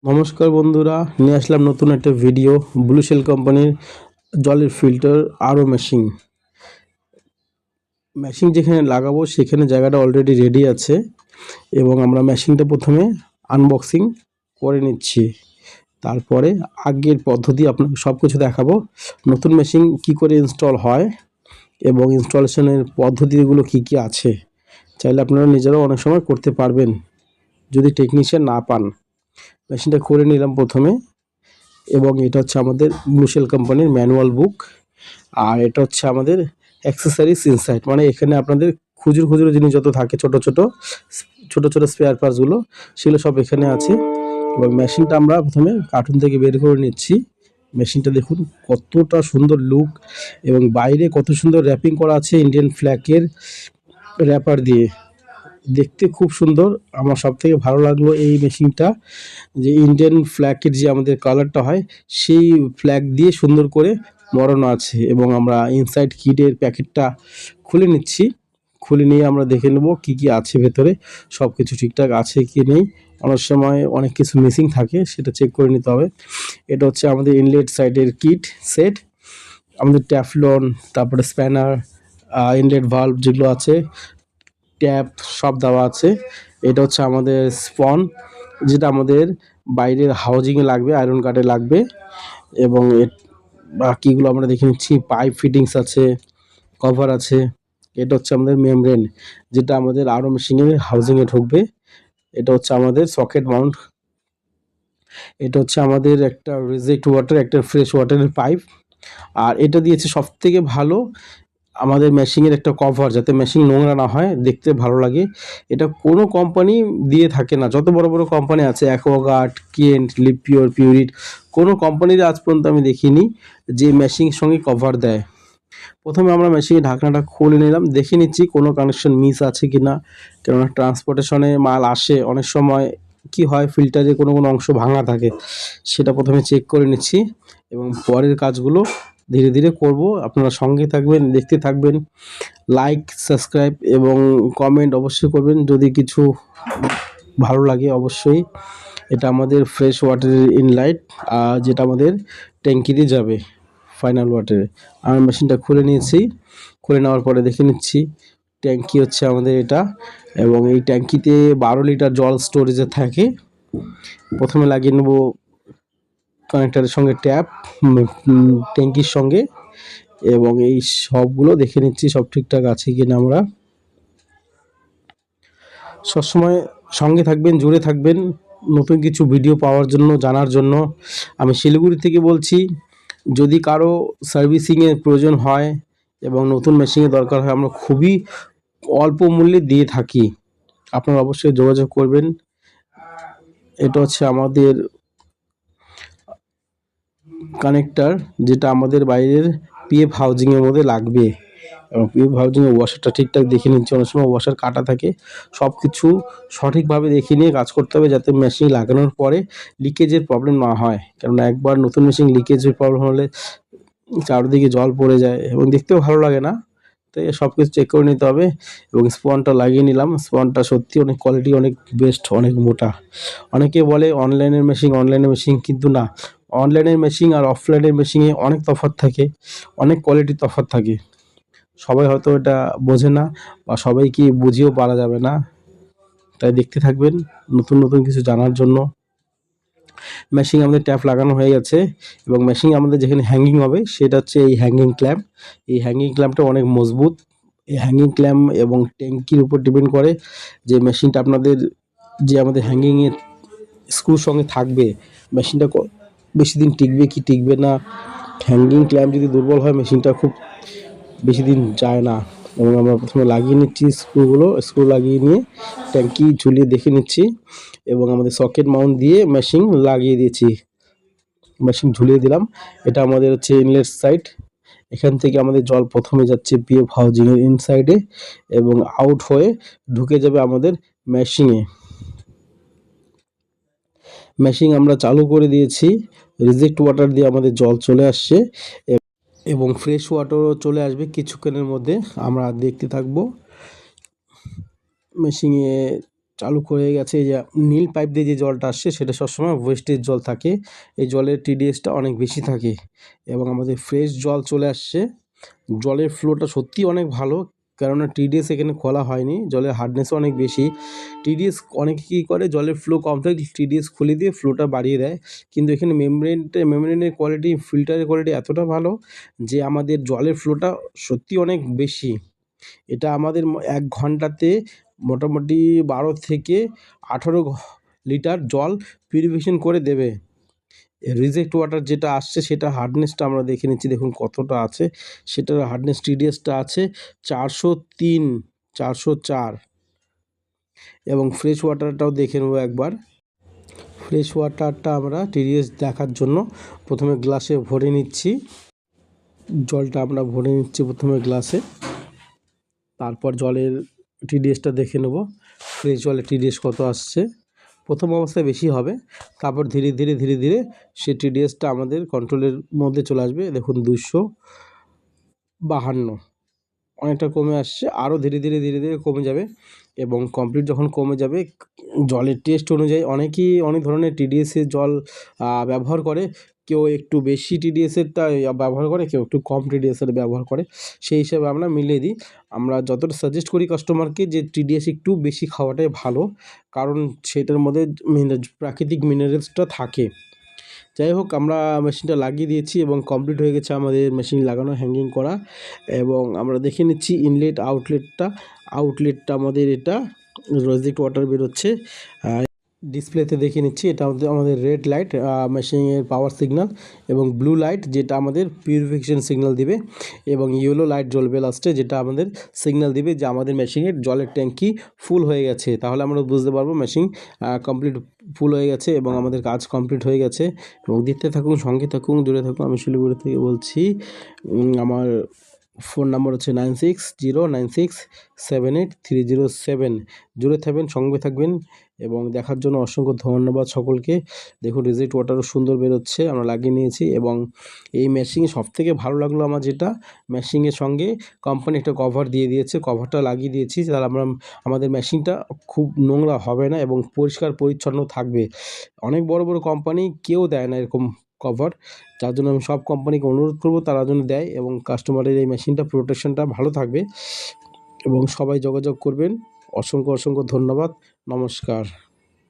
নমস্কার বন্ধুরা, নিয়ে আসলাম নতুন একটা ভিডিও। ব্লু শেল কোম্পানির জলের ফিল্টার আরও মেশিন যেখানে লাগাবো সেখানে জায়গাটা অলরেডি রেডি আছে এবং আমরা মেশিনটা প্রথমে আনবক্সিং করে নিচ্ছি। তারপরে আগের পদ্ধতি আপনাকে সব কিছু দেখাবো, নতুন মেশিন কি করে ইনস্টল হয় এবং ইনস্টলেশনের পদ্ধতিগুলো কি কি আছে। চাইলে আপনারা নিজেরাও অনেক সময় করতে পারবেন যদি টেকনিশিয়ান না পান। মেশিনটা করে নিলাম প্রথমে, এবং এটা হচ্ছে আমাদের ব্লু শেল কোম্পানির ম্যানুয়াল বুক। আর এটা হচ্ছে আমাদের অ্যাক্সেসরিজ ইনসাইড, মানে এখানে আপনাদের খুচরো খুচরো জিনিস যত থাকে ছোট ছোট স্পেয়ার পার্টসগুলো, সেগুলো সব এখানে আছে। এবং মেশিনটা আমরা প্রথমে কার্টুন থেকে বের করে নিচ্ছি। মেশিনটা দেখুন কতটা সুন্দর লুক, এবং বাইরে কত সুন্দর র্যাপিং করা আছে ইন্ডিয়ান ফ্ল্যাগের র্যাপার দিয়ে, দেখতে খুব সুন্দর। আমার সব থেকে ভালো লাগলো এই মেশিনটা, যে ইন্ডিয়ান ফ্ল্যাগের যে আমাদের কালারটা হয় সেই ফ্ল্যাগ দিয়ে সুন্দর করে মরানো আছে। এবং আমরা ইনসাইড কিটের প্যাকেটটা খুলে নিচ্ছি, খুলে নিয়ে আমরা দেখে নেব কি কি আছে ভেতরে, সব কিছু ঠিকঠাক আছে কি নেই। অনেক সময় অনেক কিছু মিসিং থাকে, সেটা চেক করে নিতে হবে। এটা হচ্ছে আমাদের ইনলেট সাইডের কিট সেট, আমাদের ট্যাফলন, তারপরে স্প্যানার, ইনলেট ভাল্ব যেগুলো আছে, ট্যাপ সব দেওয়া আছে। এটা হচ্ছে আমাদের স্পন, যেটা আমাদের বাইরের হাউজিংয়ে লাগবে, আয়রন কার্ডে লাগবে। এবং বাকিগুলো আমরা দেখে নিচ্ছি, পাইপ ফিটিংস আছে, কভার আছে। এটা হচ্ছে আমাদের মেমব্রেন, যেটা আমাদের আরও মেশিনের হাউজিংয়ে ঢুকবে। এটা হচ্ছে আমাদের সকেট মাউন্ট। এটা হচ্ছে আমাদের একটা রিজেক্ট ওয়াটার, একটা ফ্রেশ ওয়াটারের পাইপ। আর এটা দিয়েছে সব থেকে ভালো আমাদের মেশিনের একটা কভার, যাতে মেশিন নোংরা না হয়, দেখতে ভালো লাগে। এটা কোনো কোম্পানি দিয়ে থাকে না, যত বড় বড় কোম্পানি আছে, অ্যাকোয়াগার্ড, কেন্ট, লিপিওর, পিউরিট, কোনো কোম্পানির আজ পর্যন্ত আমি দেখিনি যে মেশিনের সঙ্গে কভার দেয়। প্রথমে আমরা মেশিনের ঢাকনাটা খুলে নিলাম, দেখে নিচ্ছি কোনো কানেকশন মিস আছে কি না, কেননা ট্রান্সপোর্টেশনে মাল আসে, অনেক সময় কি হয় ফিল্টারে কোনো কোনো অংশ ভাঙা থাকে, সেটা প্রথমে চেক করে নিচ্ছি। এবং পরের কাজগুলো ধীরে ধীরে করব, আপনারা সঙ্গে থাকবেন, দেখতে থাকবেন। লাইক, সাবস্ক্রাইব এবং কমেন্ট অবশ্যই করবেন যদি কিছু ভালো লাগে অবশ্যই। এটা আমাদের ফ্রেশ ওয়াটারের ইনলাইট, যেটা আমাদের ট্যাঙ্কিতে যাবে ফাইনাল ওয়াটারে। আমি মেশিনটা খুলে নিয়েছি, খুলে নেওয়ার পরে দেখে নিচ্ছি ট্যাঙ্কি হচ্ছে আমাদের এটা। এবং এই ট্যাঙ্কিতে 12 লিটার জল স্টোরেজে থাকে। প্রথমে লাগিয়ে নেব কানেক্টারের সঙ্গে ট্যাপ ট্যাঙ্কির সঙ্গে, এবং এই সবগুলো দেখে নিচ্ছি সব ঠিকঠাক আছে কিনা। আমরা সবসময় সঙ্গে থাকবেন, জুড়ে থাকবেন নতুন কিছু ভিডিও পাওয়ার জন্য, জানার জন্য। আমি শিলিগুড়ি থেকে বলছি। যদি কারো সার্ভিসিংয়ের প্রয়োজন হয় এবং নতুন মেশিনের দরকার হয়, আমরা খুবই অল্প মূল্যে দিয়ে থাকি, আপনারা অবশ্যই যোগাযোগ করবেন। এটা হচ্ছে আমাদের কানেক্টার, যেটা আমাদের বাইরের পিএফ হাউজিংয়ের মধ্যে লাগবে। এবং পিএফ হাউজিংয়ের ওয়াশারটা ঠিকঠাক দেখে নিচ্ছে, অনেক সময় ওয়াশার কাটা থাকে। সব কিছু সঠিকভাবে দেখে নিয়ে কাজ করতে হবে, যাতে মেশিন লাগানোর পরে লিকেজের প্রবলেম না হয়। কেননা একবার নতুন মেশিন লিকেজের প্রবলেম হলে চারদিকে জল পড়ে যায় এবং দেখতেও ভালো লাগে না। তো সব কিছু চেক করে নিতে হবে। এবং স্পনটা লাগিয়ে নিলাম, স্পনটা সত্যি অনেক কোয়ালিটি, অনেক বেস্ট, অনেক মোটা। অনেকে বলে অনলাইনের মেশিন, কিন্তু না, অনলাইনের মেশিন আর অফলাইনের মেশিনে অনেক তফাৎ থাকে, অনেক কোয়ালিটির তফাৎ থাকে। সবাই হয়তো এটা বোঝে না, বা সবাইকে বুঝিয়েও পারা যাবে না। তাই দেখতে থাকবেন নতুন নতুন কিছু জানার জন্য। মেশিন আমাদের ট্যাপ লাগানো হয়ে গেছে, এবং মেশিন আমাদের যেখানে হ্যাঙ্গিং হবে সেটা হচ্ছে এই হ্যাঙ্গিং ক্ল্যাম্প। এই হ্যাঙ্গিং ক্ল্যাম্পটা অনেক মজবুত। এই হ্যাঙ্গিং ক্ল্যাম্প এবং ট্যাঙ্কির উপর ডিপেন্ড করে যে মেশিনটা আপনাদের, যে আমাদের হ্যাঙ্গিংয়ের স্ক্রুর সঙ্গে থাকবে, মেশিনটা বেশি দিন টিকবে কি টিকবে না। হ্যাঙ্গিং ক্ল্যাম্প যদি দুর্বল হয়, মেশিনটা খুব বেশি দিন যায় না। এবং আমরা প্রথমে লাগিয়ে নিচ্ছি স্ক্রু লাগিয়ে নিয়ে ট্যাঙ্কি ঝুলিয়ে দেখে নিচ্ছি, এবং আমাদের সকেট মাউন্ট দিয়ে মেশিন লাগিয়ে দিয়েছি, মেশিন ঝুলিয়ে দিলাম। এটা আমাদের হচ্ছে ইনলেট সাইড, এখান থেকে আমাদের জল প্রথমে যাচ্ছে পিএফ হাউজিংয়ের ইনসাইডে, এবং আউট হয়ে ঢুকে যাবে আমাদের মেশিনে। মেশিন আমরা চালু করে দিয়েছি, রিজেক্ট ওয়াটার দিয়ে আমাদের জল চলে আসছে, এবং ফ্রেশ ওয়াটারও চলে আসবে কিছুক্ষণের মধ্যে। আমরা দেখতে থাকবো। মেশিনে চালু হয়ে গেছে। এই যে নীল পাইপ দিয়ে যে জলটা আসছে সেটা সবসময় ওয়েস্টেজ জল থাকে, এই জলের টিডিএসটা অনেক বেশি থাকে। এবং আমাদের ফ্রেশ জল চলে আসছে। জলের ফ্লোটা সত্যিই অনেক ভালো, কেননা টিডিএস এখানে খোলা হয়নি, জলের হার্ডনেসও অনেক বেশি। টিডিএস অনেকে কী করে, জলের ফ্লো কম থাকলে টিডিএস খুলে দিয়ে ফ্লোটা বাড়িয়ে দেয়, কিন্তু এখানে মেমব্রেনের কোয়ালিটি, ফিল্টারের কোয়ালিটি এতটা ভালো যে আমাদের জলের ফ্লোটা সত্যি অনেক বেশি। এটা আমাদের 1 ঘন্টাতে মোটামুটি 12 থেকে 18 লিটার জল পিউরিফিকেশন করে দেবে। রিজেক্ট ওয়াটার যেটা আসছে সেটা হার্ডনেসটা আমরা দেখে নিচ্ছি, দেখুন কতটা আছে। সেটার হার্ডনেস টিডিএসটা আছে 403, 404। এবং ফ্রেশ ওয়াটারটাও দেখে নেবো একবার। ফ্রেশ ওয়াটারটা আমরা টিডিএস দেখার জন্য প্রথমে গ্লাসে ভরে নিচ্ছি। জলটা আমরা ভরে নিচ্ছি প্রথমে গ্লাসে, তারপর জলের টিডিএসটা দেখে নেব। ফ্রেশ জলের টিডিএস কত আসছে। প্রথম অবস্থায় বেশি হবে, তারপর ধীরে ধীরে সে টিডিএসটা আমাদের কন্ট্রোলের মধ্যে চলে আসবে। দেখুন 252, অনেকটা কমে আসছে, আরও ধীরে ধীরে কমে যাবে। এবং কমপ্লিট যখন কমে যাবে, জলের টেস্ট অনুযায়ী অনেকেই অনেক ধরনের টিডিএসের জল ব্যবহার করে। কেউ একটু বেশি টিডিএসেরটা ব্যবহার করে, কেউ একটু কম টিডিএসের ব্যবহার করে, সেই হিসাবে আমরা মিলিয়ে দিই। আমরা যতটা সাজেস্ট করি কাস্টমারকে যে টিডিএস একটু বেশি খাওয়াটাই ভালো, কারণ সেটার মধ্যে প্রাকৃতিক মিনারেলসটা থাকে। যাই হোক, আমরা মেশিনটা লাগিয়ে দিয়েছি এবং কমপ্লিট হয়ে গেছে আমাদের মেশিন লাগানো, হ্যাঙ্গিং করা। এবং আমরা দেখে নিচ্ছি ইনলেট আউটলেটটা আমাদের এটা রিজেক্ট ওয়াটার বেরোচ্ছে। ডিসপ্লেতে দেখে নিচ্ছি, এটা আমাদের রেড লাইট মেশিনের পাওয়ার সিগন্যাল, এবং ব্লু লাইট যেটা আমাদের পিউরিফিকেশন সিগন্যাল দিবে, এবং ইয়েলো লাইট জ্বলবে লাস্টে, যেটা আমাদের সিগন্যাল দিবে যে আমাদের মেশিনের জলের ট্যাঙ্কি ফুল হয়ে গেছে। তাহলে আমরা বুঝতে পারবো মেশিন কমপ্লিট ফুল হয়ে গেছে এবং আমাদের কাজ কমপ্লিট হয়ে গেছে। এবং দেখতে থাকুন, সঙ্গে থাকুন, জুড়ে থাকুন। আমি শিলিগুড়ি থেকে বলছি। আমার ফোন নাম্বার হচ্ছে 9609678307। জুড়ে থাকবেন, সঙ্গে থাকবেন এবং দেখার জন্য অসংখ্য ধন্যবাদ সকলকে। দেখুন রিজেক্ট ওয়াটারও সুন্দর বেরোচ্ছে, আমরা লাগিয়ে নিয়েছি। এবং এই মেশিনে সবথেকে ভালো লাগলো আমার যেটা, মেশিনের সঙ্গে কোম্পানি একটা কভার দিয়ে দিয়েছে, কভারটা লাগিয়ে দিয়েছি, তাহলে আমাদের মেশিনটা খুব নোংরা হবে না এবং পরিষ্কার পরিচ্ছন্ন থাকবে। অনেক বড় বড় কোম্পানি কেউ দেয় না এরকম কভার, যার জন্য আমি সব কোম্পানিকে অনুরোধ করবো তারা যেন দেয়, এবং কাস্টমারের এই মেশিনটা প্রোটেকশনটা ভালো থাকবে। এবং সবাই যোগাযোগ করবেন। অসংখ্য ধন্যবাদ। নমস্কার।